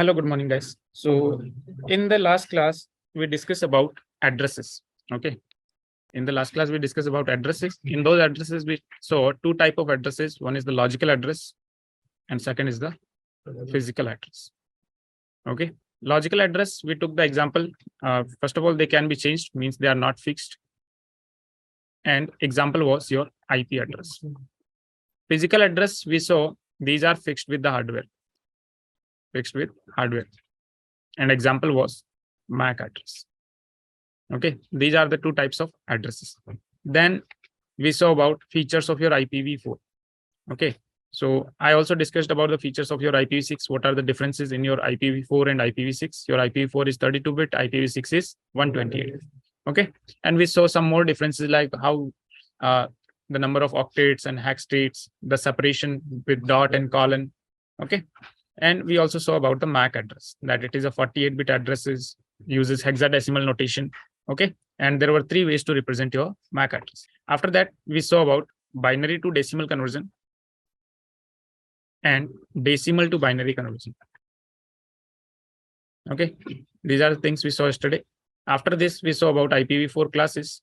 Hello, good morning, guys. So in the last class, we discussed about addresses. Okay. In the last class, we discussed about addresses. In those addresses, we saw two types of addresses. One is the logical address and second is the physical address. Okay. Logical address, we took the example. First of all, they can be changed, means they are not fixed. And example was your IP address. Physical address, we saw these are fixed with the hardware. Fixed with hardware. And example was MAC address. Okay, these are the two types of addresses. Then we saw about features of your IPv4. Okay, so I also discussed about the features of your IPv6. What are the differences in your IPv4 and IPv6? Your IPv4 is 32-bit, IPv6 is 128. Okay, and we saw some more differences like how the number of octets and hex states, the separation with dot and colon. Okay, and we also saw about the MAC address, that it is a 48-bit addresses, uses hexadecimal notation. Okay, and there were three ways to represent your MAC address. After that, we saw about binary to decimal conversion and decimal to binary conversion. Okay, these are the things we saw yesterday. After this, we saw about IPv4 classes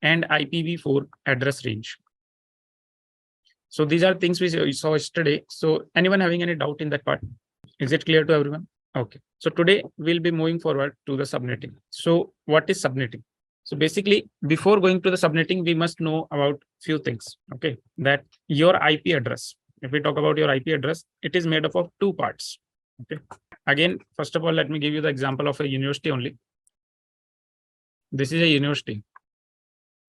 and IPv4 address range. So these are things we saw yesterday. So anyone having any doubt in that part? Is it clear to everyone? Okay. So today we'll be moving forward to the subnetting. So what is subnetting? So basically, before going to the subnetting, we must know about few things. Okay, that your IP address. If we talk about your IP address, it is made up of two parts. Okay. Again, first of all, let me give you the example of a university only. This is a university.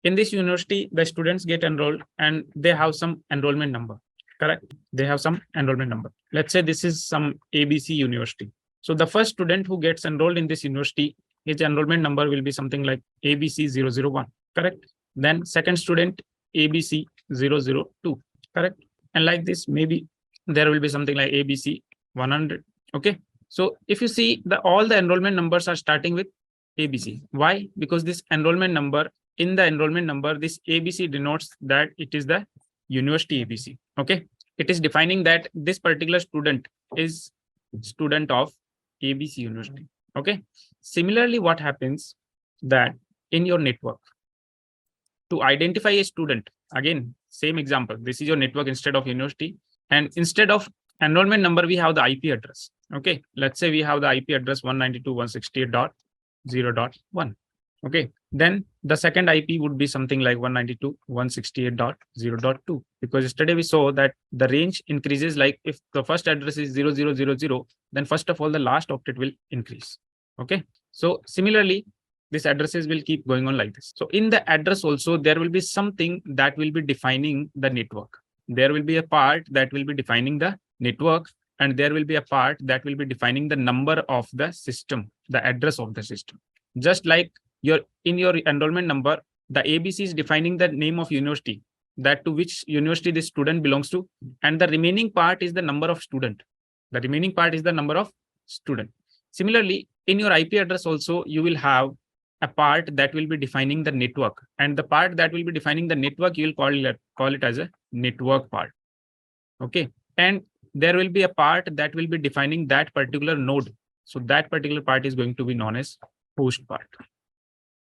In this university, the students get enrolled and they have some enrollment number, correct? They have some enrollment number. Let's say this is some ABC university. So the first student who gets enrolled in this university, his enrollment number will be something like ABC001, correct? Then second student, ABC002, correct? And like this, maybe there will be something like ABC100, okay? So if you see, all the enrollment numbers are starting with ABC. Why? Because this enrollment number, in the enrollment number, this ABC denotes that it is the university ABC. Okay, it is defining that this particular student is student of ABC University. Okay, similarly, what happens that in your network, to identify a student, again, same example, this is your network instead of university, and instead of enrollment number, we have the IP address. Okay, let's say we have the IP address 192.168.0.1. Okay, then the second IP would be something like 192.168.0.2, because yesterday we saw that the range increases, like if the first address is 0000, then first of all the last octet will increase. Okay, so similarly these addresses will keep going on like this. So in the address also there will be something that will be defining the network. There will be a part that will be defining the network, and there will be a part that will be defining the number of the system, the address of the system. Just like in your enrollment number, the ABC is defining the name of university, that to which university this student belongs to, and the remaining part is the number of student. The remaining part is the number of student. Similarly, in your IP address also, you will have a part that will be defining the network, and the part that will be defining the network, you will call it as a network part. Okay, and there will be a part that will be defining that particular node. So that particular part is going to be known as host part.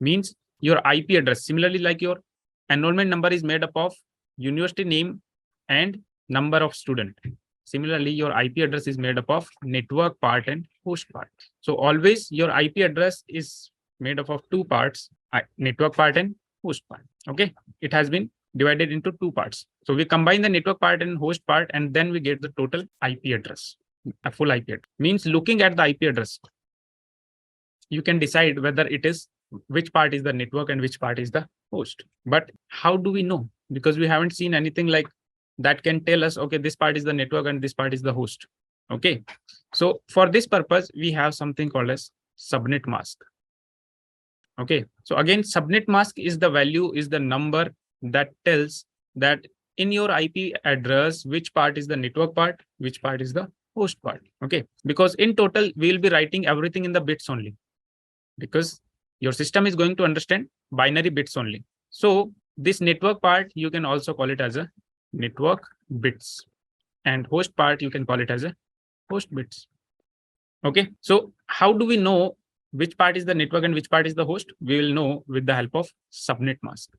Means your IP address, similarly like your enrollment number is made up of university name and number of student. Similarly, your IP address is made up of network part and host part. So always your IP address is made up of two parts, network part and host part. Okay, it has been divided into two parts. So we combine the network part and host part, and then we get the total IP address, a full IP address. Means looking at the IP address, you can decide whether it is which part is the network and which part is the host. But how do we know? Because we haven't seen anything like that can tell us, okay, this part is the network and this part is the host. Okay, so for this purpose, we have something called as subnet mask. Okay, so again, subnet mask is the value, is the number that tells that in your IP address, which part is the network part, which part is the host part. Okay, because in total, we will be writing everything in the bits only, because your system is going to understand binary bits only. So this network part, you can also call it as a network bits, and host part, you can call it as a host bits. Okay, so how do we know which part is the network and which part is the host? We will know with the help of subnet mask.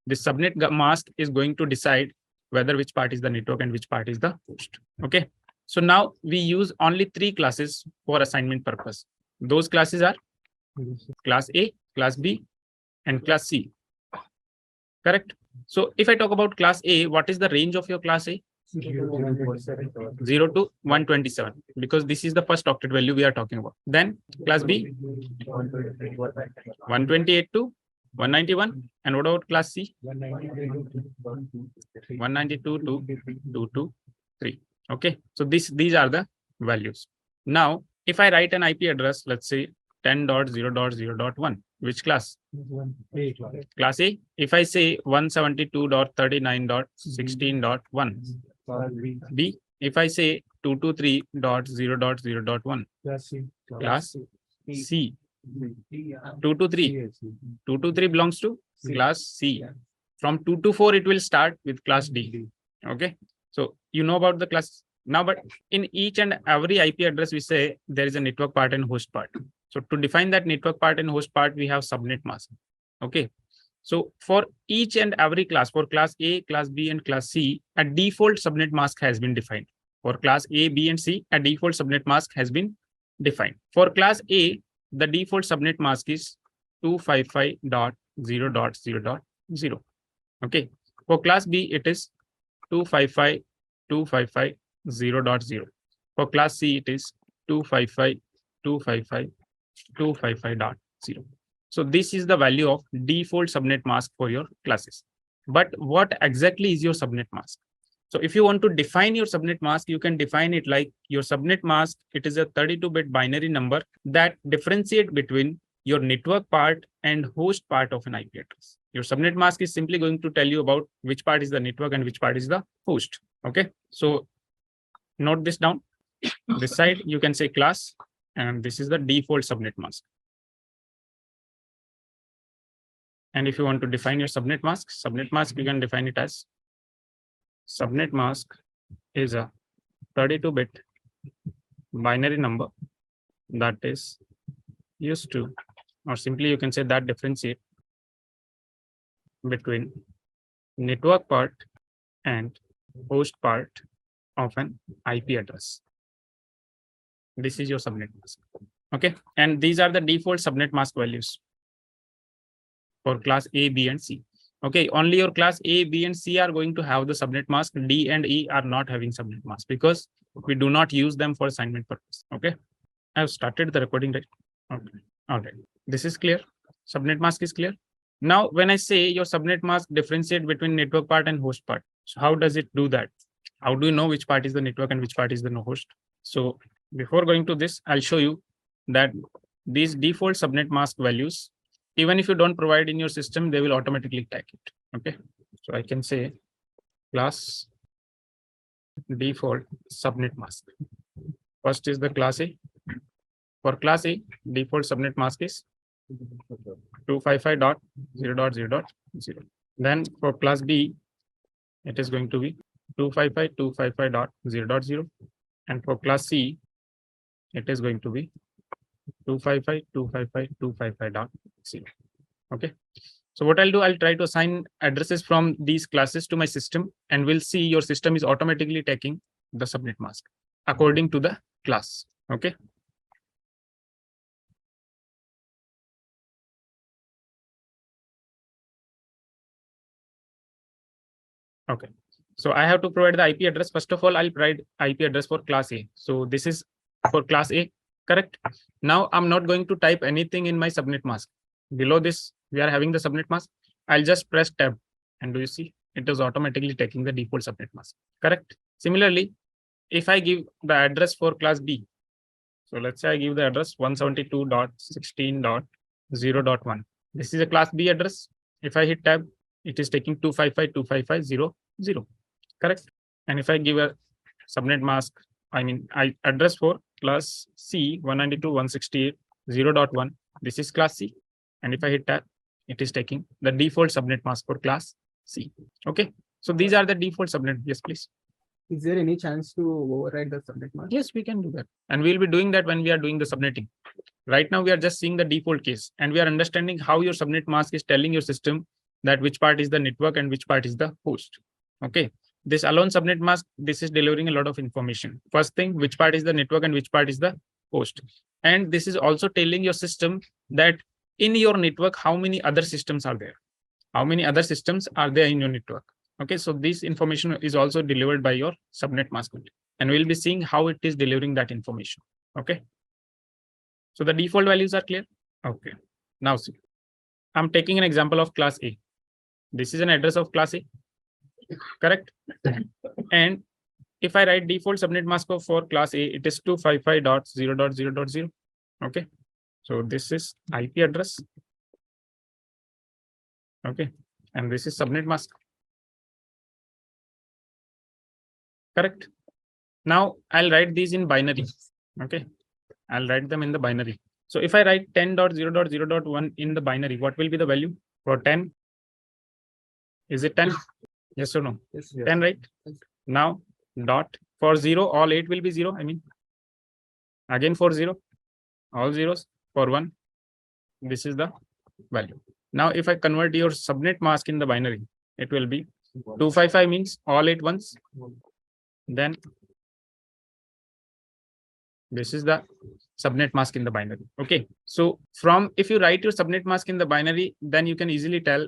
This subnet mask is going to decide whether which part is the network and which part is the host. Okay, so now we use only 3 classes for assignment purpose. Those classes are class A, class B, and class C. Correct. So if I talk about class A, what is the range of your class A? 0 to 127, because this is the first octet value we are talking about. Then class B, 128 to 191. And what about class C? 192 to 223. Okay, so these are the values. Now, if I write an IP address, let's say 10.0.0.1, which class? Class A. If I say 172.39.16.1, B. If I say 223.0.0.1, class C. 223 belongs to class C. From 2 to 4, it will start with class D. Okay, so you know about the class now, but in each and every IP address, we say there is a network part and host part. So to define that network part and host part, we have subnet mask. Okay, so for each and every class, for class A, class B, and class C, a default subnet mask has been defined. For class A, B, and C, a default subnet mask has been defined. For class A, the default subnet mask is 255.0.0.0. Okay. For class B, it is 255.255.0.0. For class C, it is 255.255.255.0. So this is the value of default subnet mask for your classes. But what exactly is your subnet mask? So if you want to define your subnet mask, you can define it like your subnet mask. It is a 32-bit binary number that differentiates between your network part and host part of an IP address. Your subnet mask is simply going to tell you about which part is the network and which part is the host. Okay, so note this down. This side you can say class, and this is the default subnet mask. And if you want to define your subnet mask, you can define it as subnet mask is a 32-bit binary number that is used to, or simply you can say that differentiate between network part and host part of an IP address. This is your subnet mask. Okay, and these are the default subnet mask values for class A, B, and C. Okay, only your class A, B, and C are going to have the subnet mask. D and E are not having subnet mask because we do not use them for assignment purpose. Okay, I have started the recording, right? Okay, all right. This is clear. Subnet mask is clear. Now, when I say your subnet mask differentiate between network part and host part, so how does it do that? How do you know which part is the network and which part is the host? So before going to this, I'll show you that these default subnet mask values, even if you don't provide in your system, they will automatically tag it. Okay, so I can say class default subnet mask. First is the class A. For class A, default subnet mask is 255.0.0.0. Then for class B, it is going to be 255.255.0.0. And for class C, it is going to be 255.255.255.0. Okay, so what I'll do, I'll try to assign addresses from these classes to my system, and we'll see your system is automatically taking the subnet mask according to the class. Okay, okay, so I have to provide the IP address. First of all, I'll provide IP address for class A. So this is for class A, correct? Now I'm not going to type anything in my subnet mask. Below this, we are having the subnet mask. I'll just press tab, and do you see it is automatically taking the default subnet mask, correct? Similarly, if I give the address for class B, so let's say I give the address 172.16.0.1. This is a class B address. If I hit tab, it is taking 255.255.0.0, correct? And if I give a subnet mask, address for class C 192.168.0.1, this is class C. And if I hit tab, it is taking the default subnet mask for class C. Okay, so these are the default subnet. Yes, please. Is there any chance to override the subnet mask? Yes, we can do that. And we'll be doing that when we are doing the subnetting. Right now, we are just seeing the default case and we are understanding how your subnet mask is telling your system that which part is the network and which part is the host. Okay. This alone subnet mask, this is delivering a lot of information. First thing, which part is the network and which part is the host. And this is also telling your system that in your network, how many other systems are there? How many other systems are there in your network? Okay, so this information is also delivered by your subnet mask. And we'll be seeing how it is delivering that information. Okay. So the default values are clear. Okay. Now see, I'm taking an example of class A. This is an address of class A. Correct. And if I write default subnet mask for class A, it is 255.0.0.0. Okay. So this is IP address. Okay. And this is subnet mask. Correct. Now I'll write these in binary. Okay. I'll write them in the binary. So if I write 10.0.0.1 in the binary, what will be the value for 10? Is it 10? Yes or no? Yes. 10, right? Yes. Now dot for 0, all 8 will be 0. I mean, again for 0, all zeros. For 1, this is the value. Now if I convert your subnet mask in the binary, it will be 255 means all 8 ones. Then this is the subnet mask in the binary. Okay. So if you write your subnet mask in the binary, then you can easily tell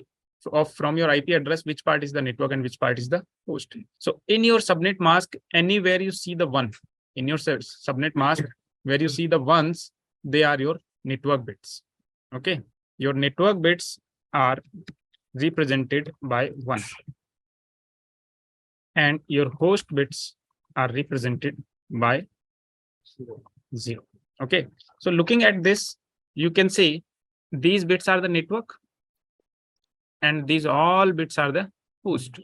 from your IP address which part is the network and which part is the host. So in your subnet mask, anywhere you see the 1 in your subnet mask, where you see the ones, they are your network bits. Okay. Your network bits are represented by 1. And your host bits are represented by 0. Okay. So looking at this, you can say these bits are the network and these all bits are the host.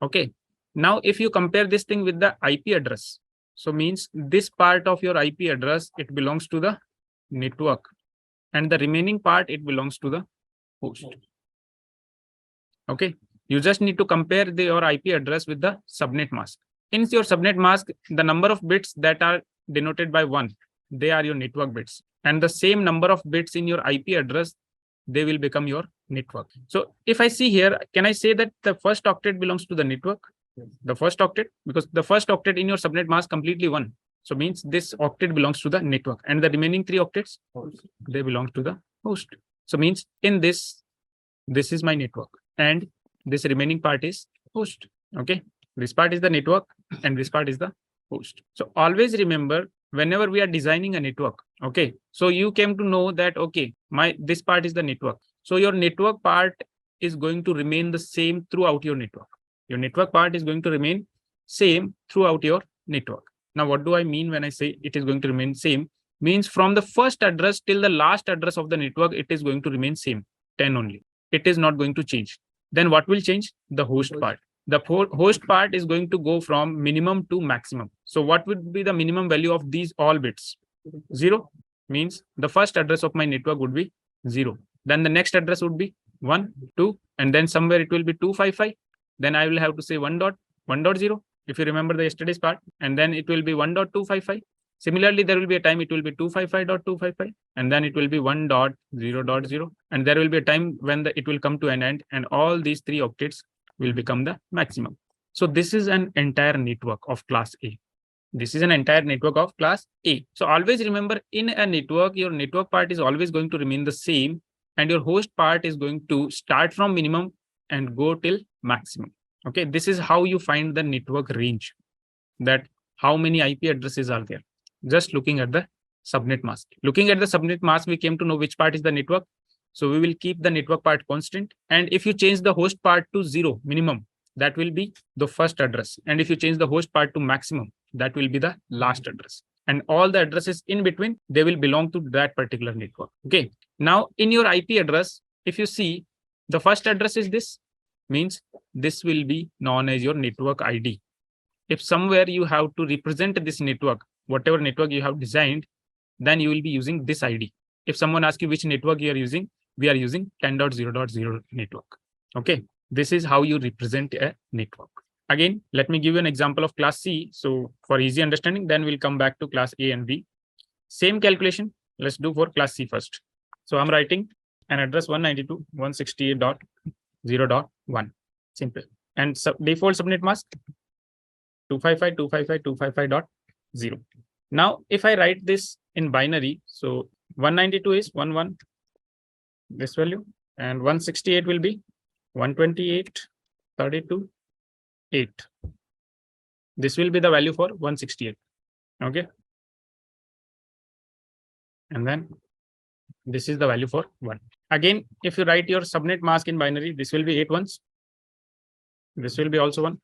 Okay. Now, if you compare this thing with the IP address, so means this part of your IP address, it belongs to the network and the remaining part, it belongs to the host. Okay. You just need to compare your IP address with the subnet mask. In your subnet mask, the number of bits that are denoted by 1, they are your network bits. And the same number of bits in your IP address, they will become your network. So if I see here, can I say that the first octet belongs to the network? The first octet, because the first octet in your subnet mask completely 1. So means this octet belongs to the network and the remaining 3 octets, they belong to the host. So means in this is my network and this remaining part is host. Okay. This part is the network and this part is the host. So always remember, whenever we are designing a network, okay, so you came to know that, okay, this part is the network. So your network part is going to remain the same throughout your network. Your network part is going to remain same throughout your network. Now, what do I mean when I say it is going to remain same? Means from the first address till the last address of the network, it is going to remain same, 10 only. It is not going to change. Then what will change? The host part. The host part is going to go from minimum to maximum. So what would be the minimum value of these all bits? 0 means the first address of my network would be 0. Then the next address would be 1, 2, and then somewhere it will be 255. Then I will have to say 1.1.0, if you remember the yesterday's part, and then it will be 1.255. Similarly, there will be a time it will be 255.255, and then it will be 1.0.0. And there will be a time when it will come to an end, and all these 3 octets will become the maximum. So this is an entire network of class A. This is an entire network of class A. So always remember, in a network, your network part is always going to remain the same, and your host part is going to start from minimum and go till maximum. Okay, this is how you find the network range, that how many IP addresses are there. Just looking at the subnet mask. Looking at the subnet mask, we came to know which part is the network. So we will keep the network part constant. And if you change the host part to 0 minimum, that will be the first address. And if you change the host part to maximum, that will be the last address. And all the addresses in between, they will belong to that particular network. Okay. Now in your IP address, if you see the first address is this, means this will be known as your network ID. If somewhere you have to represent this network, whatever network you have designed, then you will be using this ID. If someone asks you which network you are using, we are using 10.0.0 network. Okay. This is how you represent a network. Again, let me give you an example of class C. So for easy understanding, then we'll come back to class A and B. Same calculation. Let's do for class C first. So I'm writing an address 192.168.0.1. Simple. And default subnet mask 255.255.255.0. Now, if I write this in binary, so 192 is 11, this value, and 168 will be 128.32.8. This will be the value for 168. Okay. And then this is the value for 1. Again, if you write your subnet mask in binary, this will be 8 ones. This will be also 1.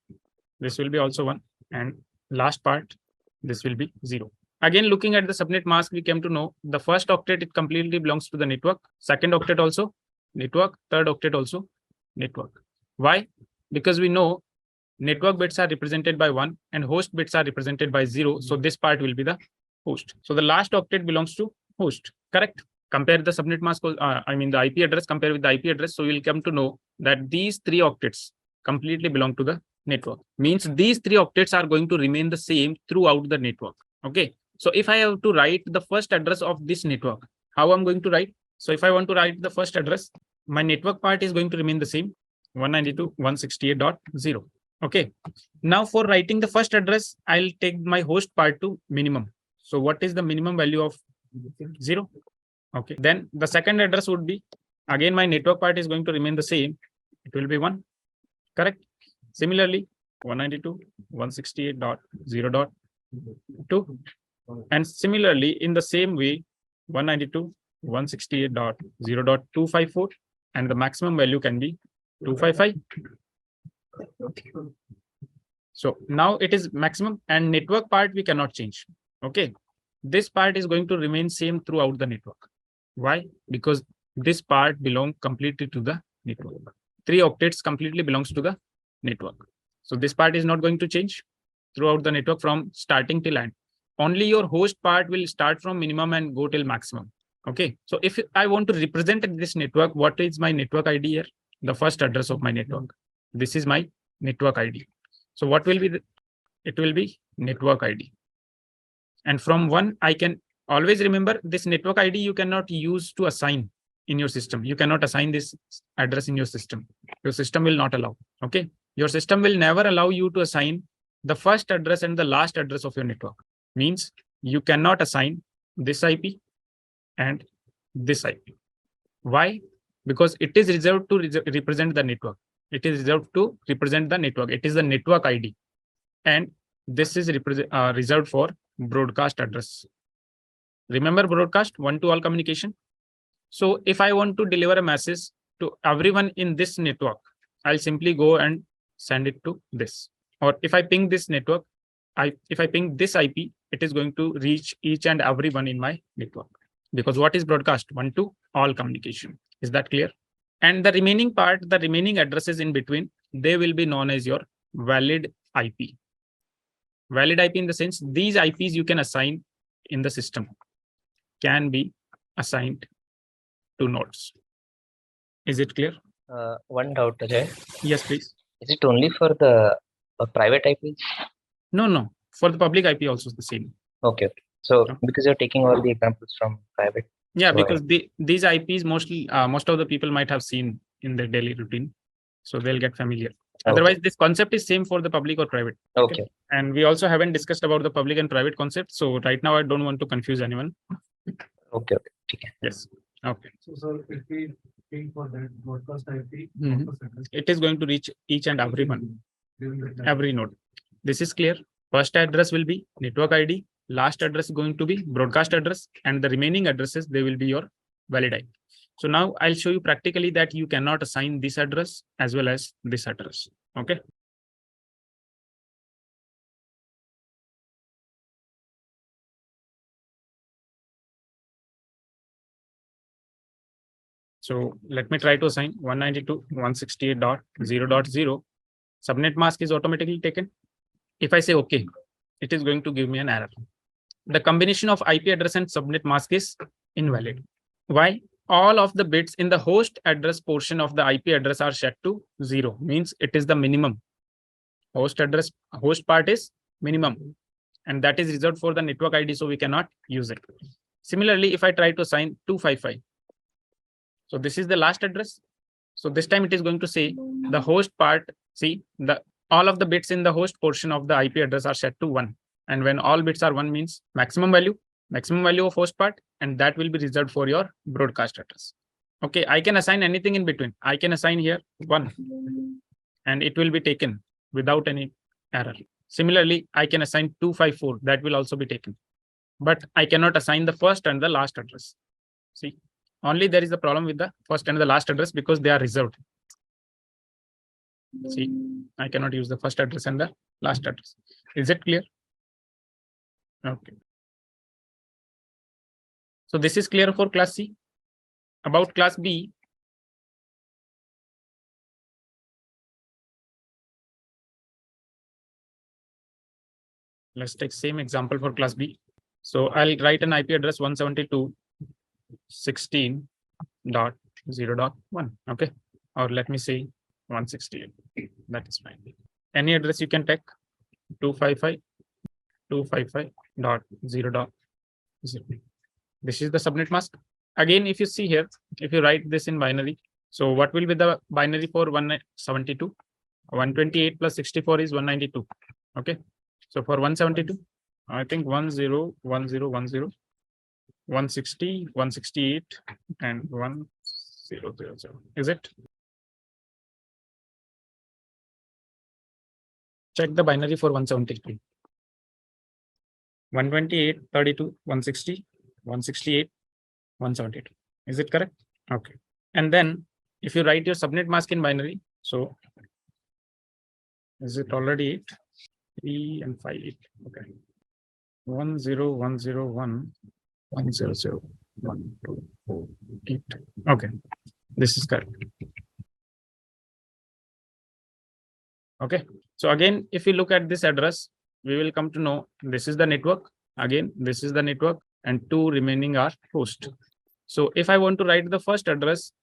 This will be also 1. And last part, this will be 0. Again, looking at the subnet mask, we came to know the first octet, it completely belongs to the network. Second octet also network. Third octet also network. Why? Because we know network bits are represented by 1 and host bits are represented by 0. So this part will be the host. So the last octet belongs to host, correct? Compare the subnet mask, the IP address, compare with the IP address. So we'll come to know that these 3 octets completely belong to the network. Means these 3 octets are going to remain the same throughout the network. Okay. So if I have to write the first address of this network, how I'm going to write? So if I want to write the first address, my network part is going to remain the same, 192.168.0. Okay. Now for writing the first address, I'll take my host part to minimum. So what is the minimum value of 0? Okay. Then the second address would be, again, my network part is going to remain the same. It will be 1. Correct. Similarly, 192.168.0.2. And similarly, in the same way, 192.168.0.254. And the maximum value can be 255. So now it is maximum, and network part we cannot change. Okay. This part is going to remain same throughout the network. Why? Because this part belongs completely to the network. 3 octets completely belongs to the network. So this part is not going to change throughout the network from starting till end. Only your host part will start from minimum and go till maximum. Okay. So if I want to represent this network, what is my network ID here? The first address of my network. This is my network ID. So what will be it will be network ID. And from 1, I can always remember this network ID you cannot use to assign in your system. You cannot assign this address in your system. Your system will not allow. Okay. Your system will never allow you to assign the first address and the last address of your network. Means you cannot assign this IP and this IP. Why? Because it is reserved to represent the network. It is reserved to represent the network. It is the network ID. And this is reserved for broadcast address. Remember broadcast, one-to-all communication. So if I want to deliver a message to everyone in this network, I'll simply go and send it to this. Or if I ping this network, if I ping this IP, it is going to reach each and everyone in my network. Because what is broadcast? One-to-all communication. Is that clear? And the remaining part, the remaining addresses in between, they will be known as your valid IP. Valid IP in the sense, these IPs you can assign in the system can be assigned to nodes. Is it clear? One doubt, Ajay. Yes, please. Is it only for the private IPs? No. For the public IP also the same. Okay. So No. because you're taking all the examples from private. Yeah, so because these IPs mostly most of the people might have seen in their daily routine, so they'll get familiar. Okay. Otherwise, this concept is same for the public or private. Okay. And we also haven't discussed about the public and private concept. So right now, I don't want to confuse anyone. Okay. Yes. Okay. So, sir, if we think for that broadcast IP, It is going to reach each and everyone, during the time. every node. This is clear. First address will be network ID. Last address is going to be broadcast address, and the remaining addresses, they will be your valid IP. So now I'll show you practically that you cannot assign this address as well as this address. Okay. So let me try to assign 192.168.0.0. Subnet mask is automatically taken. If I say OK, it is going to give me an error. The combination of IP address and subnet mask is invalid. Why? All of the bits in the host address portion of the IP address are set to 0, means it is the minimum. host part is minimum, and that is reserved for the network ID, so we cannot use it. Similarly, if I try to assign 255, so this is the last address. So this time it is going to say the host part. See, all of the bits in the host portion of the IP address are set to 1. And when all bits are 1 means maximum value of host part, and that will be reserved for your broadcast address. Okay, I can assign anything in between. I can assign here 1, and it will be taken without any error. Similarly, I can assign 254, that will also be taken. But I cannot assign the first and the last address. See, only there is a problem with the first and the last address because they are reserved. See, I cannot use the first address and the last address. Is it clear? Okay. So this is clear for class C. About class B, let's take same example for class B. So I'll write an IP address 172.16.0.1. Okay, or let me say 168. That is fine. Any address you can take 255.255.0.0. This is the subnet mask. Again, if you see here, if you write this in binary, so what will be the binary for 172? 128 plus 64 is 192. Okay, so for 172, I think 10, 10, 10, 160, 168, and 1000. Is it? Check the binary for 173. 128, 32, 160, 168, 172. Is it correct? Okay. And then if you write your subnet mask in binary, so is it already 8? 3 and 5, 8. Okay. 10101 1001248. Okay, this is correct. Okay, so again, if you look at this address, we will come to know this is the network. Again, this is the network, and 2 remaining are host. So if I want to write the first address,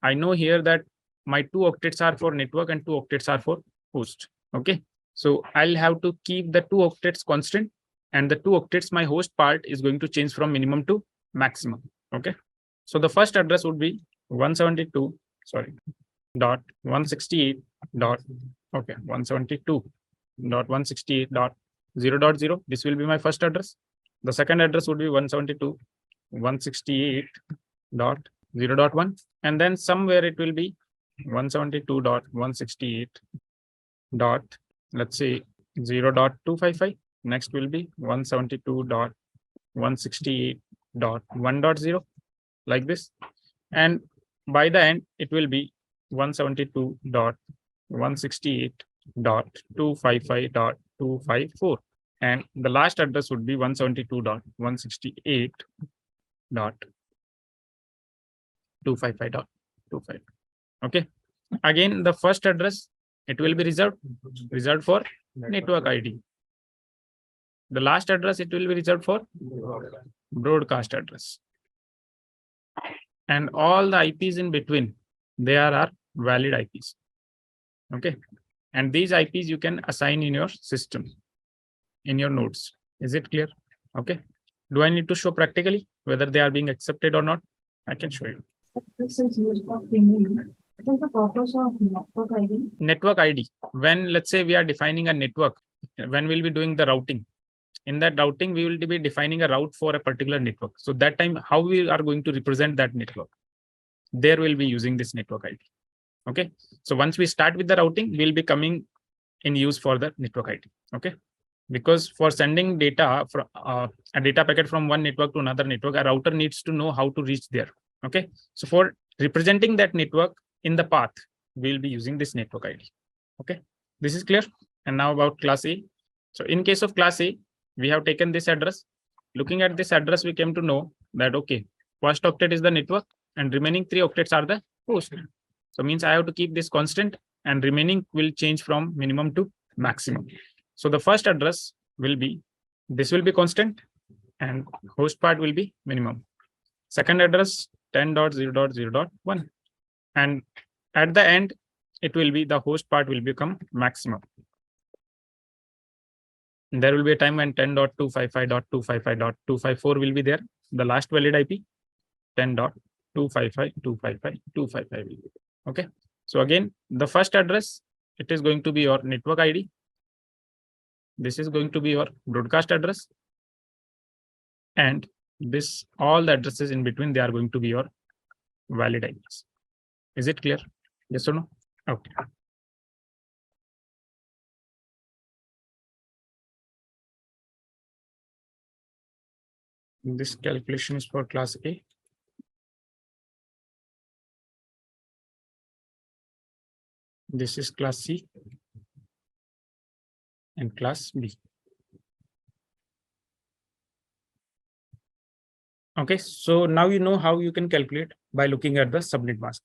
I know here that my 2 octets are for network and 2 octets are for host. Okay, so I'll have to keep the 2 octets constant, and the 2 octets, my host part is going to change from minimum to maximum. Okay, so the first address would be 172.168.0.0. This will be my first address. The second address would be 172.168.0.1, and then somewhere it will be 172.168. Let's say 0.255. Next will be 172.168.1.0, like this. And by the end, it will be 172.168.255.254. And the last address would be 172.168.255.25. Okay. Again, the first address, it will be reserved for network ID. The last address, it will be reserved for broadcast address. And all the IPs in between, they are valid IPs. Okay. And these IPs you can assign in your system, in your nodes. Is it clear? Okay. Do I need to show practically whether they are being accepted or not? I can show you. This is used for pinging. What is the purpose of network ID? Network ID. When, let's say, we are defining a network, when we'll be doing the routing. In that routing, we will be defining a route for a particular network. So that time, how we are going to represent that network? There will be using this network ID. Okay. So once we start with the routing, we'll be coming in use for the network ID. Okay. Because for sending data from a data packet from one network to another network, a router needs to know how to reach there. Okay. So for representing that network in the path, we'll be using this network ID. Okay. This is clear. And now about class A. So in case of class A, we have taken this address. Looking at this address, we came to know that, okay, first octet is the network and remaining 3 octets are the host. So means I have to keep this constant, and remaining will change from minimum to maximum. So the first address will be, this will be constant and host part will be minimum. Second address 10.0.0.1. And at the end, it will be the host part will become maximum. there will be a time when 10.255.255.254 will be there. The last valid IP 10.255.255.255 will be there. Okay. So again, the first address, it is going to be your network ID. This is going to be your broadcast address. And this, all the addresses in between, they are going to be your valid IPs. Is it clear? Yes or no? Okay. This calculation is for class A. This is class C and class B. Okay, so now you know how you can calculate by looking at the subnet mask.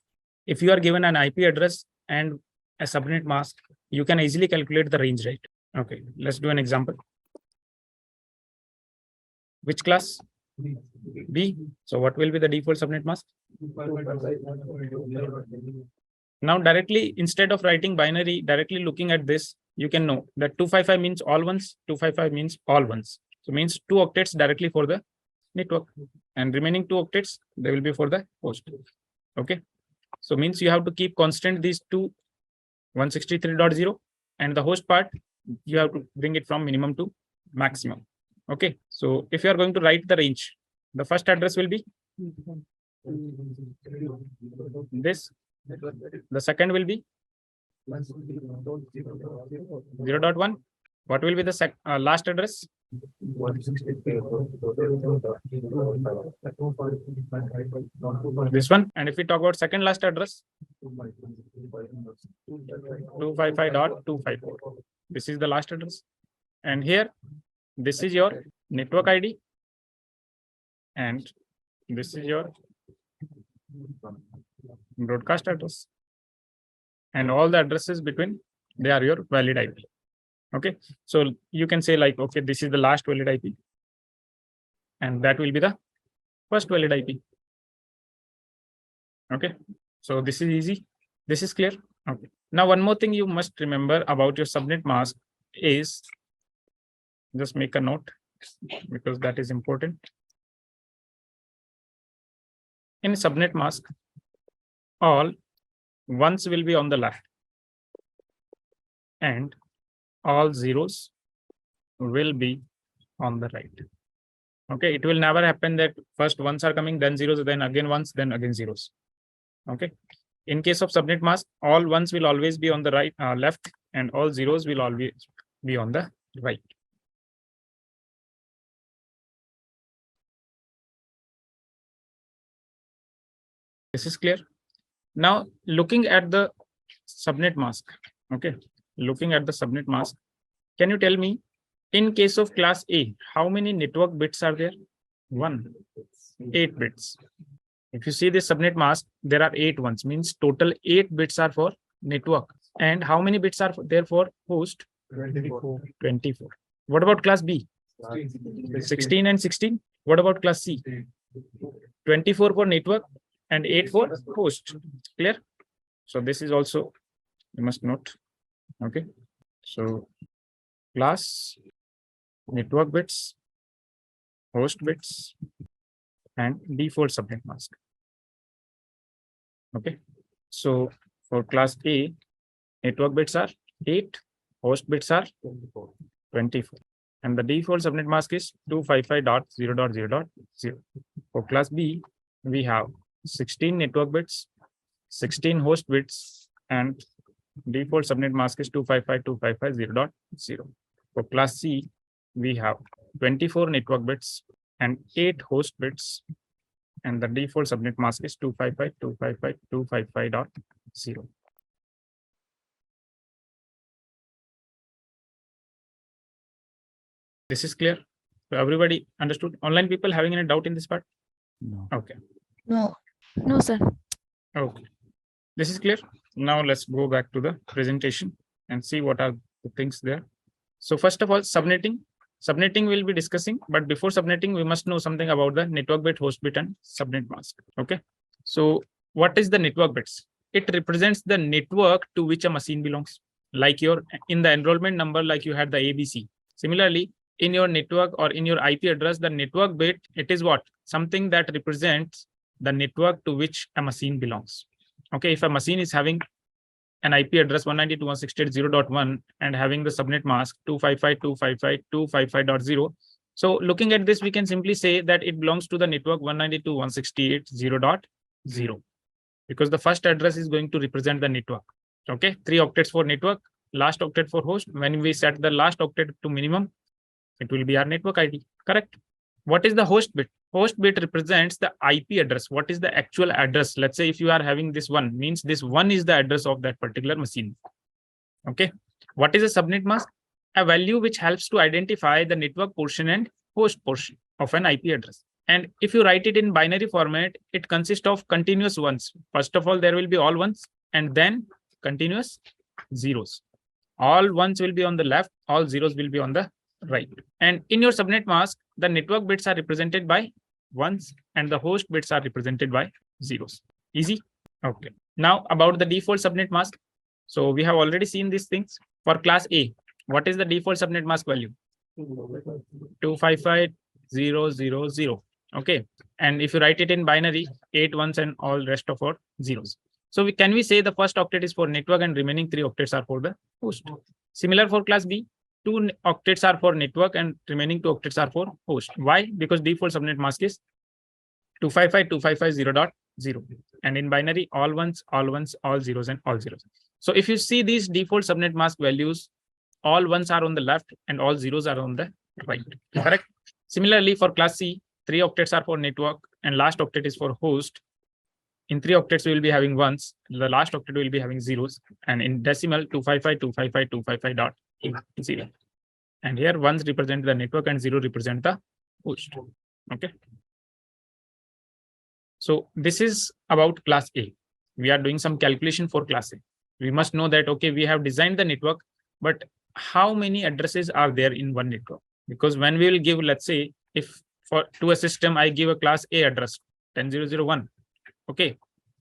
If you are given an IP address and a subnet mask, you can easily calculate the range, right? Okay, let's do an example. Which class? B. So what will be the default subnet mask? Now directly, instead of writing binary, directly looking at this, you can know that 255 means all ones, 255 means all ones. So means 2 octets directly for the network, and remaining 2 octets, they will be for the host. Okay. So means you have to keep constant these two 163.0, and the host part, you have to bring it from minimum to maximum. Okay. So if you are going to write the range, the first address will be this. The second will be 0.1. What will be the last address? This one. And if we talk about second last address, 255.254. This is the last address. And here, this is your network ID. And this is your broadcast address. And all the addresses between, they are your valid IP. Okay. So you can say like, okay, this is the last valid IP. And that will be the first valid IP. Okay. So this is easy. This is clear. Okay. Now, one more thing you must remember about your subnet mask is, just make a note because that is important. In subnet mask, all ones will be on the left and all zeros will be on the right. Okay, it will never happen that first ones are coming, then zeros, then again ones, then again zeros. Okay. In case of subnet mask, all ones will always be on the right, left, and all zeros will always be on the right. This is clear. Now, looking at the subnet mask, okay, looking at the subnet mask, can you tell me, in case of class A, how many network bits are there? 1, 8 bits. If you see this subnet mask, there are 8 ones, means total 8 bits are for network. And how many bits are there for host? 24. 24. What about class B? 16 and 16. What about class C? 24 for network and 8 for host. Clear? So this is also, you must note. Okay. So class, network bits, host bits, and default subnet mask. Okay. So for class A, network bits are 8, host bits are 24. And the default subnet mask is 255.0.0.0. For class B, we have 16 network bits, 16 host bits, and default subnet mask is 255.255.0.0. For class C, we have 24 network bits and 8 host bits, and the default subnet mask is 255.255.255.0. This is clear. So everybody understood? Online people having any doubt in this part? No. Okay. No. No, sir. Okay. This is clear. Now let's go back to the presentation and see what are the things there. So first of all, subnetting. Subnetting we'll be discussing, but before subnetting, we must know something about the network bit, host bit, and subnet mask. Okay. So what is the network bits? It represents the network to which a machine belongs. Like your in the enrollment number, like you had the ABC. Similarly, in your network or in your IP address, the network bit, it is what? Something that represents the network to which a machine belongs. Okay, if a machine is having an IP address 192.168.0.1 and having the subnet mask 255.255.255.0. So looking at this, we can simply say that it belongs to the network 192.168.0.0 because the first address is going to represent the network. Okay, 3 octets for network, last octet for host. When we set the last octet to minimum, it will be our network ID, correct? What is the host bit? Host bit represents the IP address. What is the actual address? Let's say if you are having this one, means this one is the address of that particular machine. Okay. What is a subnet mask? A value which helps to identify the network portion and host portion of an IP address. And if you write it in binary format, it consists of continuous ones. First of all, there will be all ones and then continuous zeros. All ones will be on the left, all zeros will be on the right. And in your subnet mask, the network bits are represented by ones and the host bits are represented by zeros. Easy? Okay. Now about the default subnet mask. So we have already seen these things. For class A, what is the default subnet mask value? 255.0.0.0. Okay. And if you write it in binary, 8 ones and all rest of our zeros. So can we say the first octet is for network and remaining 3 octets are for the host? Similar for class B, 2 octets are for network and remaining 2 octets are for host. Why? Because default subnet mask is 255.255.0.0. And in binary, all ones, all zeros, and all zeros. So if you see these default subnet mask values, all ones are on the left and all zeros are on the right. Correct? Similarly, for class C, 3 octets are for network and last octet is for host. In 3 octets, we will be having ones. The last octet will be having zeros. And in decimal, 255.255.255.0. And here ones represent the network and 0 represent the host. Okay. So this is about class A. We are doing some calculation for class A. We must know that, okay, we have designed the network, but how many addresses are there in one network? Because when we will give, let's say, if to a system, I give a class A address 10.0.0.1. Okay.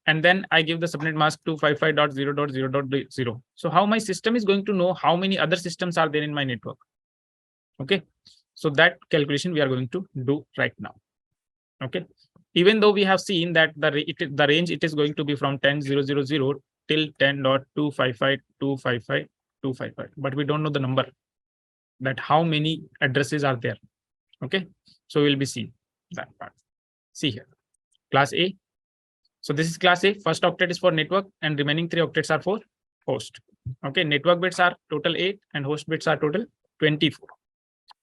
And then I give the subnet mask 255.0.0.0. So how my system is going to know how many other systems are there in my network? Okay. So that calculation we are going to do right now. Okay. Even though we have seen that the range it is going to be from 10.0.0.0 till 10.255.255.255, but we don't know the number, that how many addresses are there. Okay. So we'll be seeing that part. See here, class A. So this is class A. First octet is for network and remaining 3 octets are for host. Okay. Network bits are total 8 and host bits are total 24.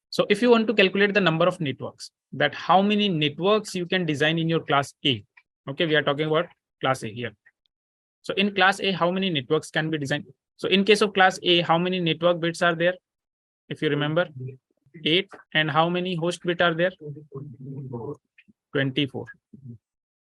So if you want to calculate the number of networks, that how many networks you can design in your class A. Okay. We are talking about class A here. So in class A, how many networks can be designed? So in case of class A, how many network bits are there? If you remember, 8. And how many host bits are there? 24.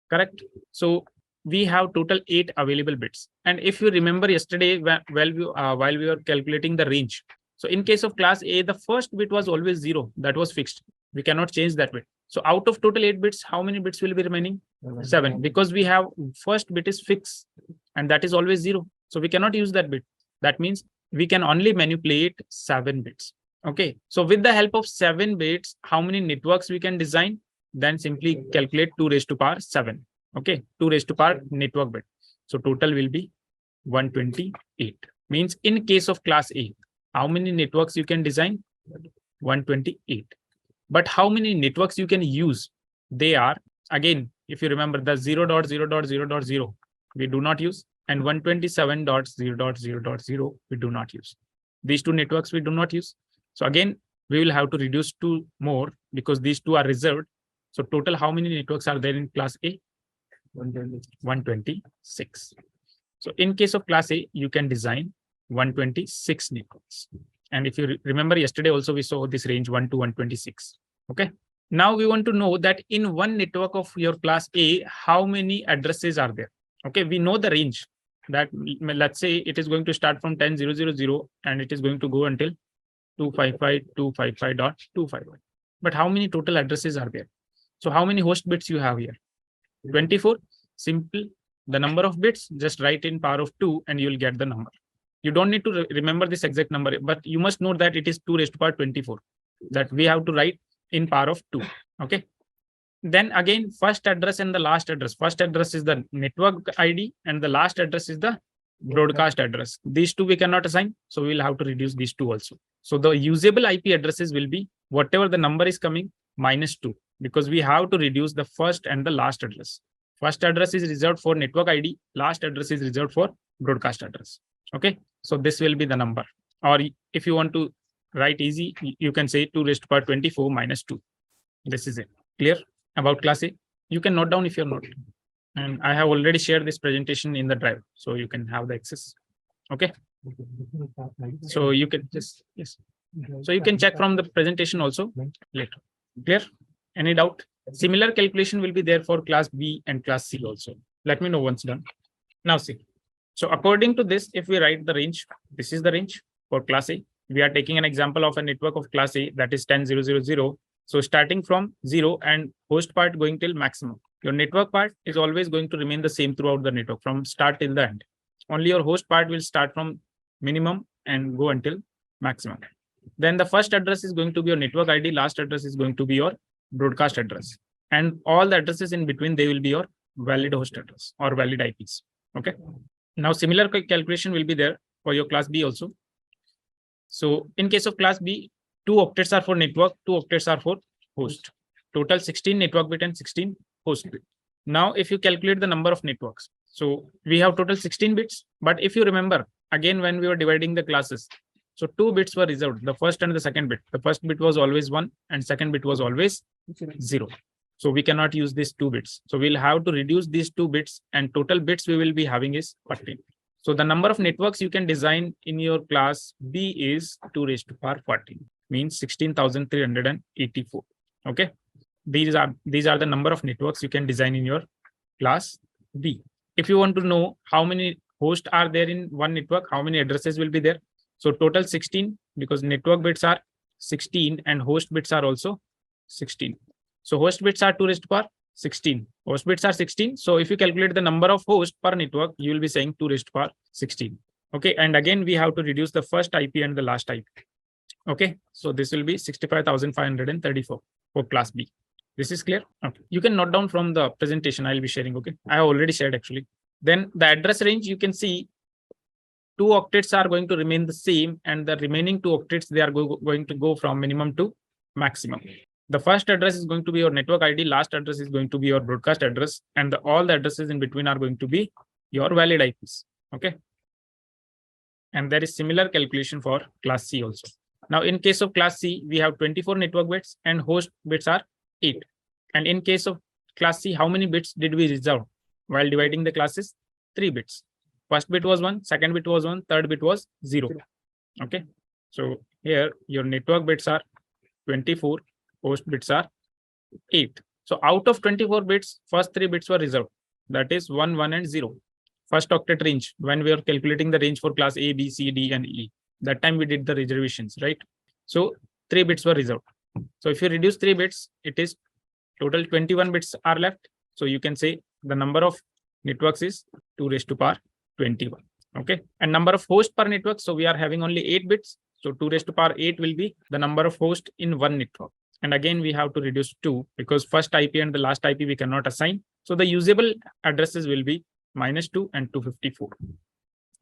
Correct. So we have total 8 available bits. And if you remember yesterday, while we were calculating the range. So in case of class A, the first bit was always 0. That was fixed. We cannot change that bit. So out of total 8 bits, how many bits will be remaining? 7. Because we have first bit is fixed and that is always 0. So we cannot use that bit. That means we can only manipulate 7 bits. Okay. So with the help of 7 bits, how many networks we can design? Then simply calculate 2 raised to power 7. Okay. 2 raised to power network bit. So total will be 128. Means in case of class A, how many networks you can design? 128. But how many networks you can use? They are, again, if you remember the 0.0.0.0, we do not use, and 127.0.0.0, we do not use. These 2 networks we do not use. So again, we will have to reduce 2 more because these 2 are reserved. So total, how many networks are there in class A? 126. So in case of class A, you can design 126 networks. And if you remember yesterday also, we saw this range 1 to 126. Okay. Now we want to know that in one network of your class A, how many addresses are there? Okay. We know the range that, let's say it is going to start from 10.0.0.0 and it is going to go until 255.255.255. But how many total addresses are there? So how many host bits you have here? 24. Simple. The number of bits, just write in power of 2 and you will get the number. You don't need to remember this exact number, but you must know that it is 2 raised to power 24 that we have to write in power of 2. Okay. Then again, first address and the last address. First address is the network ID and the last address is the broadcast address. These two we cannot assign, so we will have to reduce these two also. So the usable IP addresses will be whatever the number is coming minus 2, because we have to reduce the first and the last address. First address is reserved for network ID, last address is reserved for broadcast address. Okay, so this will be the number. Or if you want to write easy, you can say 2 raised to power 24 minus 2. This is it. Clear about class A? You can note down if you're not. And I have already shared this presentation in the drive, so you can have the access. Okay. So you can just, yes. So you can check from the presentation also later. Clear? Any doubt? Similar calculation will be there for class B and class C also. Let me know once done. Now see. So according to this, if we write the range, this is the range for class A. We are taking an example of a network of class A, that is 10,000. So starting from 0 and host part going till maximum. Your network part is always going to remain the same throughout the network from start till the end. Only your host part will start from minimum and go until maximum. Then the first address is going to be your network ID, last address is going to be your broadcast address. And all the addresses in between, they will be your valid host address or valid IPs. Okay. Now similar calculation will be there for your class B also. So in case of class B, 2 octets are for network, 2 octets are for host. Total 16 network bit and 16 host bit. Now, if you calculate the number of networks, so we have total 16 bits. But if you remember, again, when we were dividing the classes, so 2 bits were reserved, the first and the second bit. The first bit was always 1 and second bit was always 0. So we cannot use these 2 bits. So we'll have to reduce these 2 bits, and total bits we will be having is 14. So the number of networks you can design in your class B is 2 raised to power 14, means 16,384. Okay. These are the number of networks you can design in your class B. If you want to know how many hosts are there in one network, how many addresses will be there. So total 16, because network bits are 16 and host bits are also 16. So host bits are 2 raised to power 16. Host bits are 16. So if you calculate the number of hosts per network, you will be saying 2 raised to power 16. Okay. And again, we have to reduce the first IP and the last IP. Okay. So this will be 65,534 for class B. This is clear. Okay. You can note down from the presentation I'll be sharing. Okay. I have already shared actually. Then the address range, you can see 2 octets are going to remain the same, and the remaining 2 octets, they are going to go from minimum to maximum. The first address is going to be your network ID, last address is going to be your broadcast address, and all the addresses in between are going to be your valid IPs. Okay. And there is similar calculation for class C also. Now, in case of class C, we have 24 network bits and host bits are 8. And in case of class C, how many bits did we reserve while dividing the classes? 3 bits. First bit was 1, second bit was 1, third bit was 0. Okay. So here your network bits are 24, host bits are 8. So out of 24 bits, first 3 bits were reserved. That is 1, 1, and 0. First octet range, when we are calculating the range for class A, B, C, D, and E. That time we did the reservations, right? So 3 bits were reserved. So if you reduce 3 bits, it is total 21 bits are left. So you can say the number of networks is 2 raised to power 21. Okay. And number of hosts per network. So we are having only 8 bits. So 2 raised to power 8 will be the number of hosts in one network. And again, we have to reduce 2 because first IP and the last IP we cannot assign. So the usable addresses will be -2 and 254.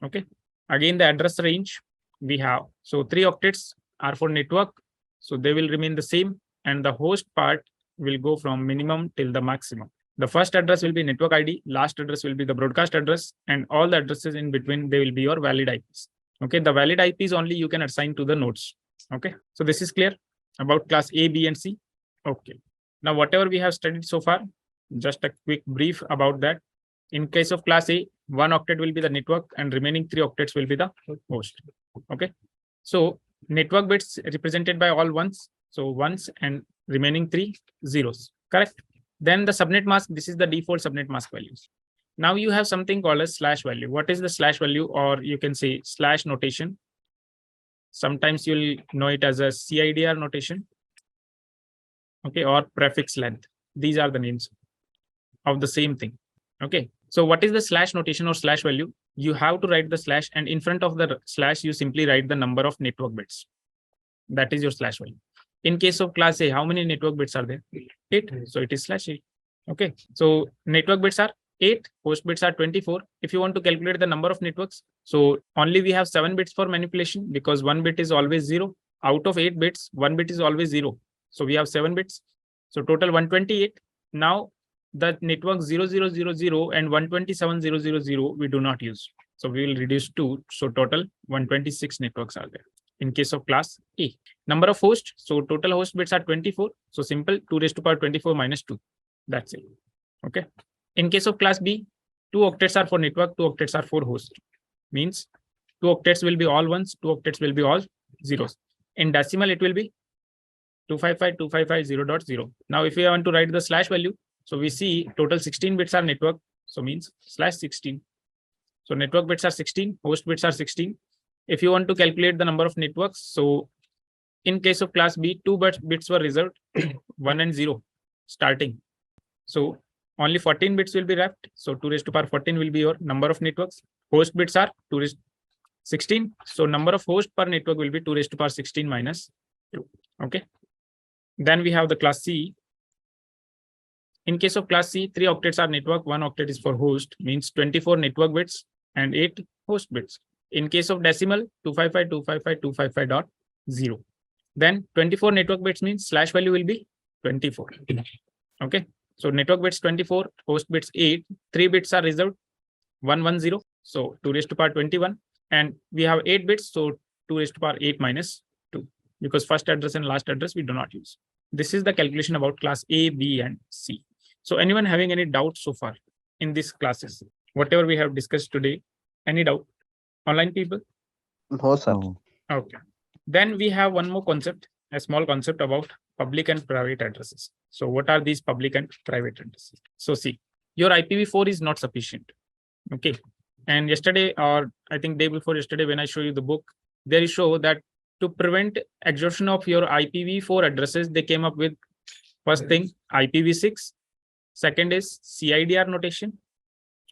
Okay. Again, the address range we have. So 3 octets are for network. So they will remain the same. And the host part will go from minimum till the maximum. The first address will be network ID. Last address will be the broadcast address. And all the addresses in between, they will be your valid IPs. Okay. The valid IPs only you can assign to the nodes. Okay. So this is clear about class A, B, and C. Okay. Now, whatever we have studied so far, just a quick brief about that. In case of class A, 1 octet will be the network and remaining 3 octets will be the host. Okay. So network bits represented by all ones. So ones and remaining 3 zeros. Correct. Then the subnet mask, this is the default subnet mask values. Now you have something called a slash value. What is the slash value? Or you can say slash notation. Sometimes you'll know it as a CIDR notation. Okay. Or prefix length. These are the names of the same thing. Okay. So what is the slash notation or slash value? you have to write the slash, and in front of the slash, you simply write the number of network bits. That is your slash value. In case of class A, how many network bits are there? 8. So it is /8. Okay. So network bits are 8, host bits are 24. If you want to calculate the number of networks, so only we have 7 bits for manipulation, because 1 bit is always 0. Out of 8 bits, 1 bit is always 0. So we have 7 bits. So total 128. Now the network 0000 and 127.0.0.0 we do not use. So we will reduce 2. So total 126 networks are there in case of class A. Number of hosts. So total host bits are 24. So simple, 2 raised to power 24 minus 2. That's it. Okay. In case of class B, 2 octets are for network, 2 octets are for host. Means 2 octets will be all ones, 2 octets will be all zeros. In decimal, it will be 255.255.0.0. Now, if we want to write the slash value, so we see total 16 bits are network. So means /16. So network bits are 16, host bits are 16. If you want to calculate the number of networks, so in case of class B, 2 bits were reserved, 1 and 0 starting. So only 14 bits will be left. So 2 raised to power 14 will be your number of networks. Host bits are 2 raised to 16. So number of hosts per network will be 2 raised to power 16 minus 2. Okay. Then we have the class C. In case of class C, 3 octets are network, 1 octet is for host, means 24 network bits and 8 host bits. In case of decimal, 255.255.255.0. Then 24 network bits means slash value will be 24. Okay. So network bits 24, host bits 8, 3 bits are reserved, 110. So 2 raised to power 21. And we have 8 bits. So 2 raised to power 8 minus 2, because first address and last address we do not use. This is the calculation about class A, B, and C. So anyone having any doubts so far in these classes, whatever we have discussed today, any doubt? Online people? No, sir. Okay. Then we have one more concept, a small concept about public and private addresses. So what are these public and private addresses? So see, your IPv4 is not sufficient. Okay. And yesterday, or I think day before yesterday, when I show you the book, there is show that to prevent exhaustion of your IPv4 addresses, they came up with first thing IPv6. Second is CIDR notation.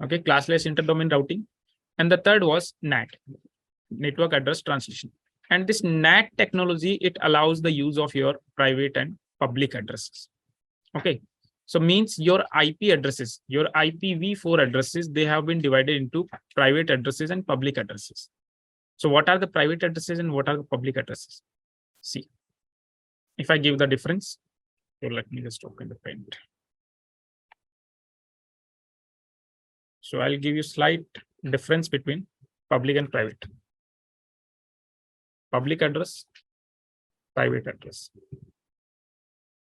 Okay, classless interdomain routing. And the third was NAT, network address translation. And this NAT technology, it allows the use of your private and public addresses. Okay. So means your IP addresses, your IPv4 addresses, they have been divided into private addresses and public addresses. So what are the private addresses and what are the public addresses? See, if I give the difference, so let me just open the paint. So I'll give you slight difference between public and private. Public address, private address.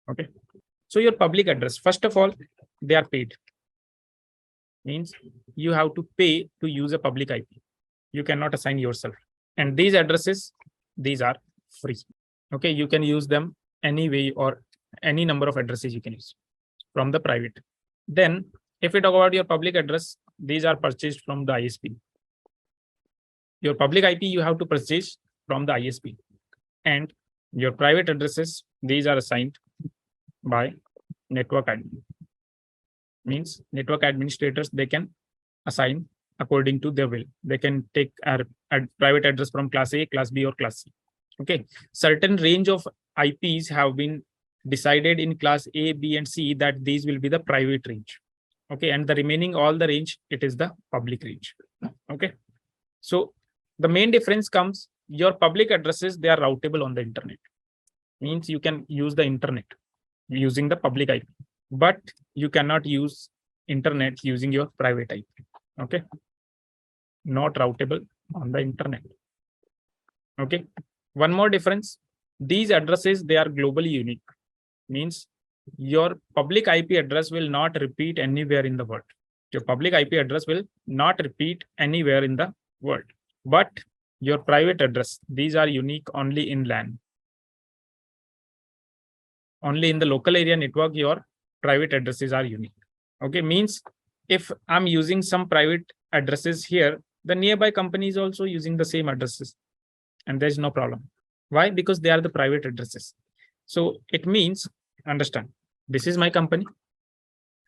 Okay. So your public address, first of all, they are paid. Means you have to pay to use a public IP. You cannot assign yourself. And these addresses, these are free. Okay, you can use them any way or any number of addresses you can use from the private. Then if we talk about your public address, these are purchased from the ISP. Your public IP you have to purchase from the ISP. And your private addresses, these are assigned by network admin. Means network administrators, they can assign according to their will. They can take a private address from class A, class B, or class C. Okay. Certain range of IPs have been decided in class A, B, and C that these will be the private range. Okay. And the remaining all the range, it is the public range. Okay. So the main difference comes, your public addresses, they are routable on the internet. Means you can use the internet using the public IP, but you cannot use internet using your private IP. Okay. Not routable on the internet. Okay. One more difference. These addresses, they are globally unique. Means your public IP address will not repeat anywhere in the world. Your public IP address will not repeat anywhere in the world. But your private address, these are unique only in LAN. Only in the local area network, your private addresses are unique. Okay, means if I'm using some private addresses here, the nearby company is also using the same addresses. And there's no problem. Why? Because they are the private addresses. So it means, understand, this is my company.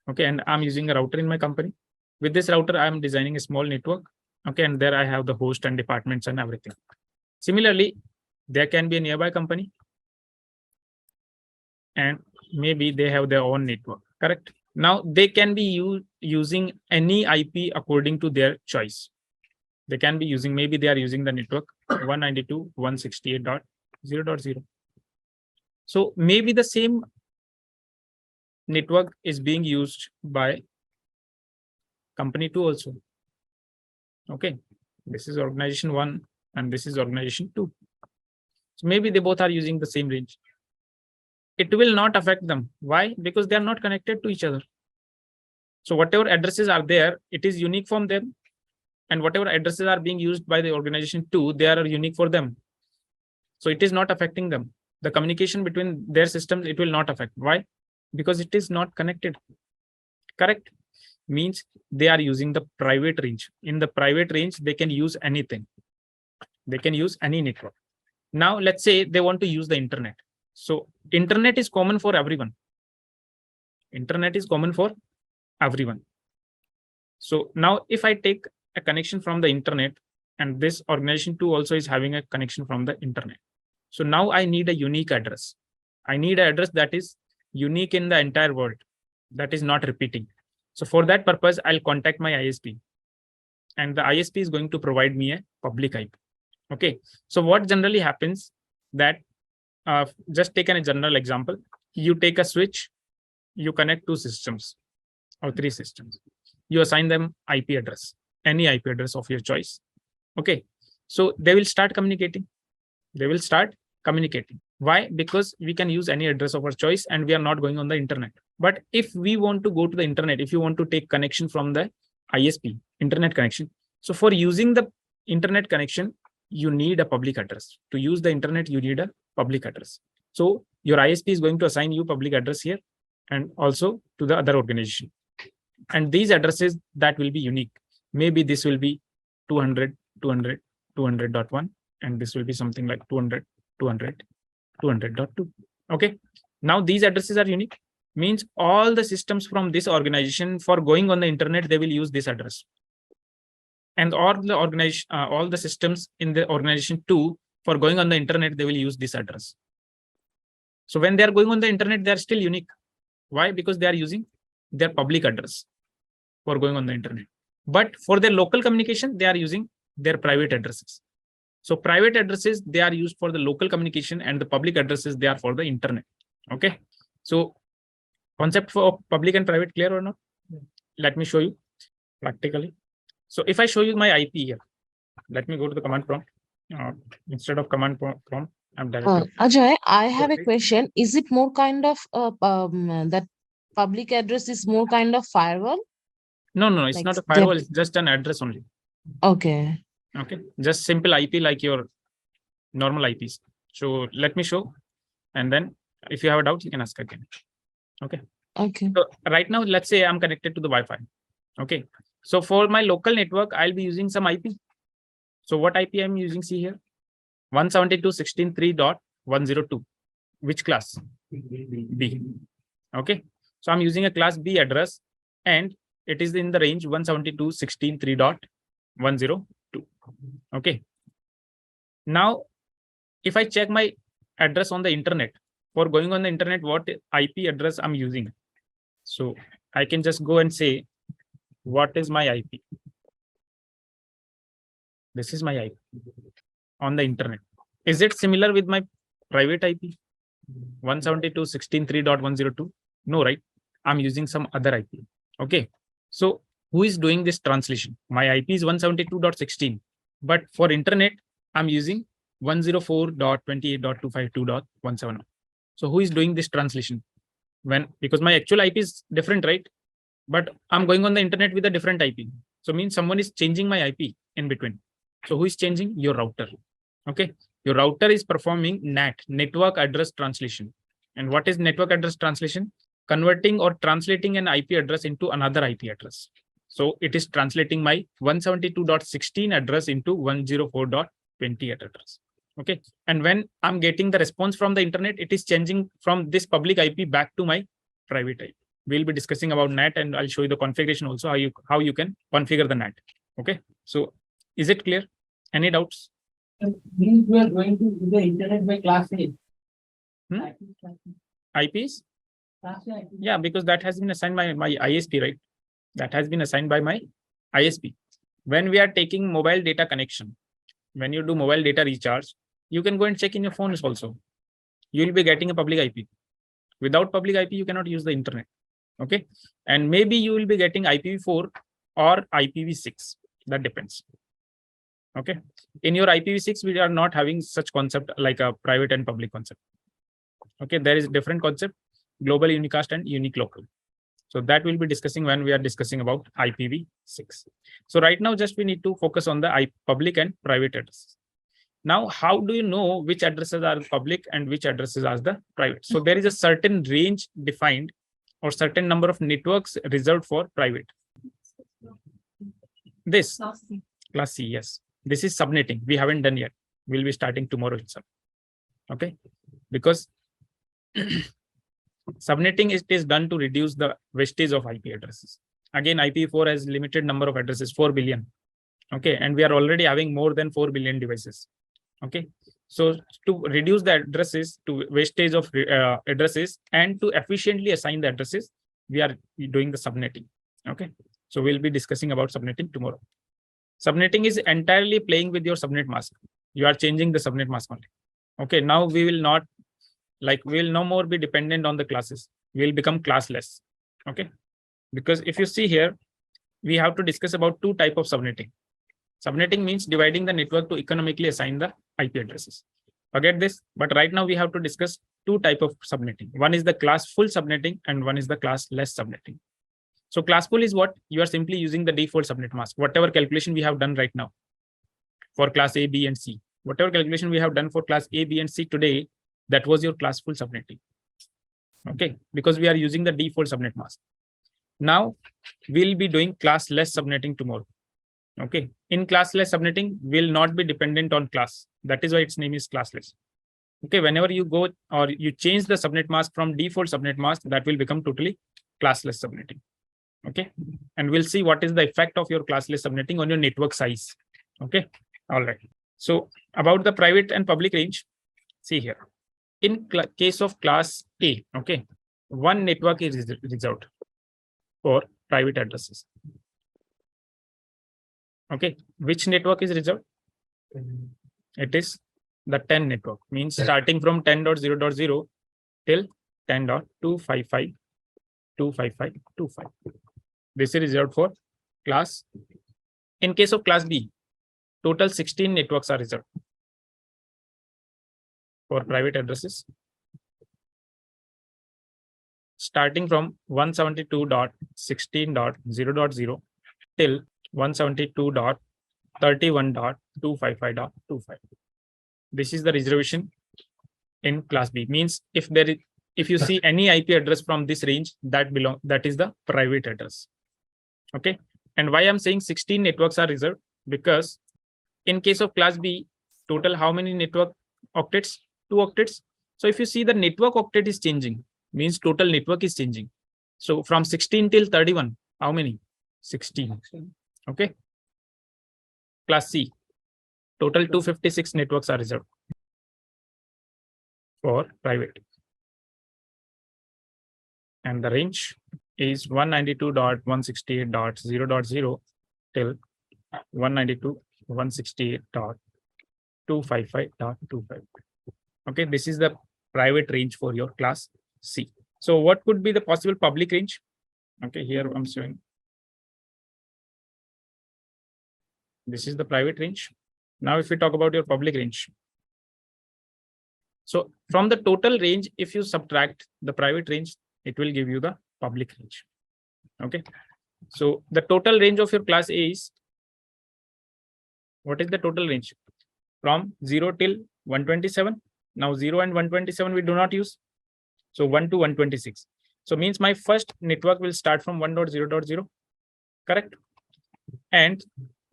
Okay, and I'm using a router in my company. With this router, I'm designing a small network. Okay, and there I have the host and departments and everything. Similarly, there can be a nearby company and maybe they have their own network, correct? Now they can be using any IP according to their choice. They can be using, maybe they are using the network 192.168.0.0. So maybe the same network is being used by company 2 also. Okay, this is organization 1 and this is organization 2. So maybe they both are using the same range. It will not affect them. Why? Because they are not connected to each other. So whatever addresses are there, it is unique from them. And whatever addresses are being used by the organization 2, they are unique for them. So it is not affecting them. The communication between their systems, it will not affect. Why? Because it is not connected. Correct? Means they are using the private range. In the private range, they can use anything. They can use any network. Now, let's say they want to use the internet. So internet is common for everyone. Internet is common for everyone. So now if I take a connection from the internet and this organization 2 also is having a connection from the internet. So now I need a unique address. I need an address that is unique in the entire world, that is not repeating. So for that purpose, I'll contact my ISP and the ISP is going to provide me a public IP. Okay. So what generally happens that just take a general example. You take a switch, you connect 2 systems or 3 systems. You assign them IP address, any IP address of your choice. Okay. So they will start communicating. They will start communicating. Why? Because we can use any address of our choice and we are not going on the internet. But if we want to go to the internet, if you want to take connection from the ISP, internet connection. So for using the internet connection, you need a public address. To use the internet, you need a public address. So your ISP is going to assign you public address here and also to the other organization. And these addresses that will be unique. Maybe this will be 200, 200, 200.1, and this will be something like 200, 200, 200.2. Okay. Now these addresses are unique. Means all the systems from this organization for going on the internet, they will use this address. And all the systems in the organization 2 for going on the internet, they will use this address. So when they are going on the internet, they are still unique. Why? Because they are using their public address for going on the internet. But for their local communication, they are using their private addresses. So private addresses, they are used for the local communication and the public addresses, they are for the internet. Okay. So concept for public and private clear or not? Let me show you practically. So if I show you my IP here, let me go to the command prompt. Instead of command prompt, I'm directly. Ajay, I have a question. Is it more kind of that public address is more kind of firewall? No, it's like not a that- firewall, it's just an address only. Okay. Okay, just simple IP like your normal IPs. So let me show, and then if you have a doubt, you can ask again. Okay. Okay. So right now, let's say I'm connected to the Wi-Fi. Okay. So for my local network, I'll be using some IP. So what IP I'm using? See here, 172.16.3.102. Which class? B. Okay. So I'm using a class B address, and it is in the range 172.16.3.102. Okay. Now, if I check my address on the internet, for going on the internet, what IP address I'm using? So I can just go and say, what is my IP? This is my IP on the internet. Is it similar with my private IP? 172.16.3.102? No, right? I'm using some other IP. Okay. So who is doing this translation? My IP is 172.16, but for internet, I'm using 104.28.252.170. So who is doing this translation? Because my actual IP is different, right? But I'm going on the internet with a different IP. So means someone is changing my IP in between. So who is changing? Your router. Okay. Your router is performing NAT, network address translation. And what is network address translation? Converting or translating an IP address into another IP address. So it is translating my 172.16 address into 104.20 address. Okay. And when I'm getting the response from the internet, it is changing from this public IP back to my private IP. We'll be discussing about NAT, and I'll show you the configuration also, how you can configure the NAT. Okay. So Is it clear? Any doubts? We are going to do the internet by class A. Hmm? IPs? Class A. Yeah, because that has been assigned by my ISP, right? That has been assigned by my ISP. When we are taking mobile data connection, when you do mobile data recharge, you can go and check in your phones also. You will be getting a public IP. Without public IP, you cannot use the internet. Okay. And maybe you will be getting IPv4 or IPv6. That depends. Okay. In your IPv6, we are not having such concept like a private and public concept. Okay. There is different concept, global unicast and unique local. So that we'll be discussing when we are discussing about IPv6. So right now, just we need to focus on the public and private addresses. Now, how do you know which addresses are public and which addresses are the private? So there is a certain range defined or certain number of networks reserved for private. This class C, yes. This is subnetting. We haven't done yet. We'll be starting tomorrow itself. Okay, because subnetting is done to reduce the wastage of IP addresses. Again, IPv4 has limited number of addresses, 4 billion. Okay, and we are already having more than 4 billion devices. Okay, so to reduce the addresses, to wastage of addresses, and to efficiently assign the addresses, we are doing the subnetting. Okay, so we'll be discussing about subnetting tomorrow. Subnetting is entirely playing with your subnet mask. You are changing the subnet mask only. Okay, now we will not, like, we will no more be dependent on the classes. We will become classless. Okay, because if you see here, we have to discuss about two types of subnetting. Subnetting means dividing the network to economically assign the IP addresses. Forget this, but right now we have to discuss two types of subnetting. One is the class full subnetting and one is the class less subnetting. So class full is what? You are simply using the default subnet mask. Whatever calculation we have done right now for class A, B, and C. Whatever calculation we have done for class A, B, and C today, that was your class full subnetting. Okay, because we are using the default subnet mask. Now we'll be doing class less subnetting tomorrow. Okay, in classless subnetting will not be dependent on class. That is why its name is classless. Okay, whenever you go or you change the subnet mask from default subnet mask, that will become totally classless subnetting. Okay, and we'll see what is the effect of your classless subnetting on your network size. Okay, all right. So about the private and public range, see here. In case of class A, okay, one network is reserved for private addresses. Okay, which network is reserved? It is the 10 network, means starting from 10.0.0 till 10.255.255.25. This is reserved for class. In case of class B, total 16 networks are reserved for private addresses, starting from 172.16.0.0 till 172.31.255.25. This is the reservation in class B. Means if you see any IP address from this range, that is the private address. Okay, and why I'm saying 16 networks are reserved? Because in case of class B, total how many network octets? 2 octets. So if you see the network octet is changing, means total network is changing. So from 16 till 31, how many? 16. Okay. Class C, total 256 networks are reserved for private. And the range is 192.168.0.0 till 192.168.255.25. Okay, this is the private range for your class C. So what could be the possible public range? Okay, here I'm showing. This is the private range. Now, if we talk about your public range. So from the total range, if you subtract the private range, it will give you the public range. Okay. So the total range of your class A is, what is the total range? From 0 till 127. Now 0 and 127 we do not use. So 1 to 126. So means my first network will start from 1.0.0. Correct. And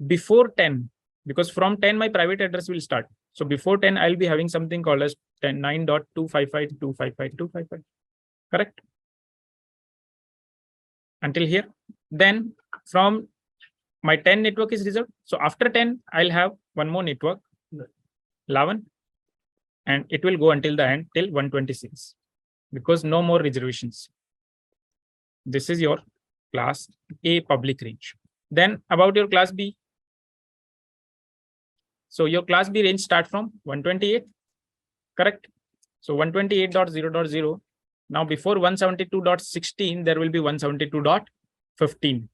before 10, because from 10 my private address will start. So before 10 I'll be having something called as 9.255.255.255. Correct. Until here. Then from my 10 network is reserved. So after 10, I'll have one more network, 11, and it will go until the end till 126 because no more reservations. This is your class A public range. Then about your class B. So your class B range start from 128, correct? So 128.0.0. Now before 172.16, there will be 172.15.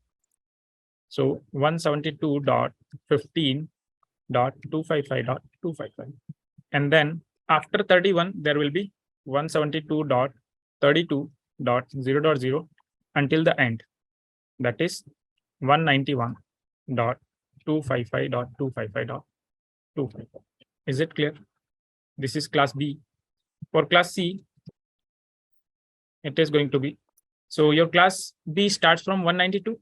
So 172.15.255.255. And then after 31, there will be 172.32.0.0 until the end. That is 191.255.255.255. Is it clear? This is class B. For class C, it is going to be, so your class B starts from 192,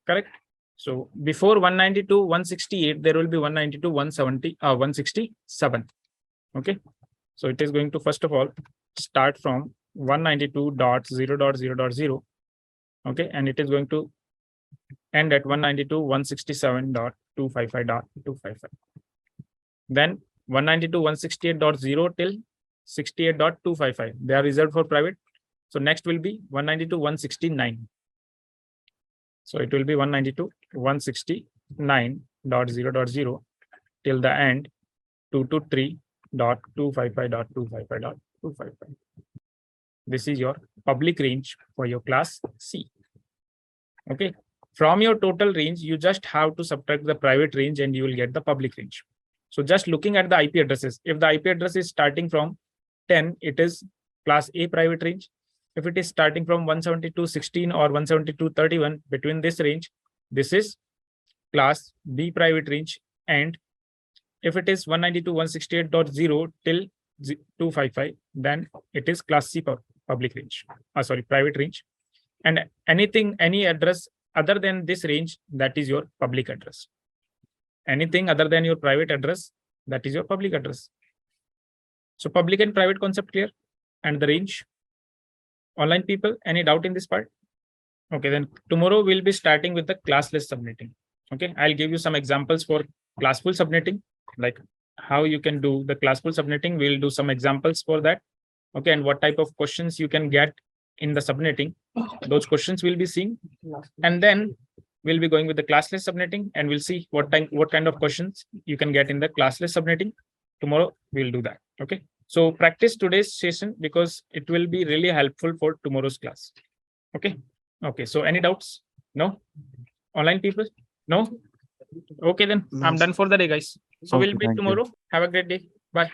correct? So before 192, 168, there will be 192, 170, 167. Okay. So it is going to, first of all, start from 192.0.0.0. Okay. And it is going to end at 192.167.255.255. Then 192.168.0 till 68.255. They are reserved for private. So next will be 192.169. So it will be 192.169.0.0 till the end 223.255.255.255. This is your public range for your class C. Okay. From your total range, you just have to subtract the private range and you will get the public range. So just looking at the IP addresses, if the IP address is starting from 10, it is class A private range. If it is starting from 172.16 or 172.31, between this range, this is class B private range. And if it is 192.168.0 till 255, then it is class C public range. Private range. And any address other than this range, that is your public address. Anything other than your private address, that is your public address. So public and private concept clear, and the range. Online people, any doubt in this part? Okay, then tomorrow we'll be starting with the classless subnetting. Okay, I'll give you some examples for classful subnetting, like how you can do the classful subnetting. We'll do some examples for that. Okay, and what type of questions you can get in the subnetting. Those questions we'll be seeing, and then we'll be going with the classless subnetting, and we'll see what kind of questions you can get in the classless subnetting. Tomorrow we'll do that. Okay. So practice today's session because it will be really helpful for tomorrow's class. Okay. Okay. So any doubts? No? Online people? No? Okay, then I'm done for the day, guys. So Okay, we'll meet thank you. tomorrow. Have a great day. Bye.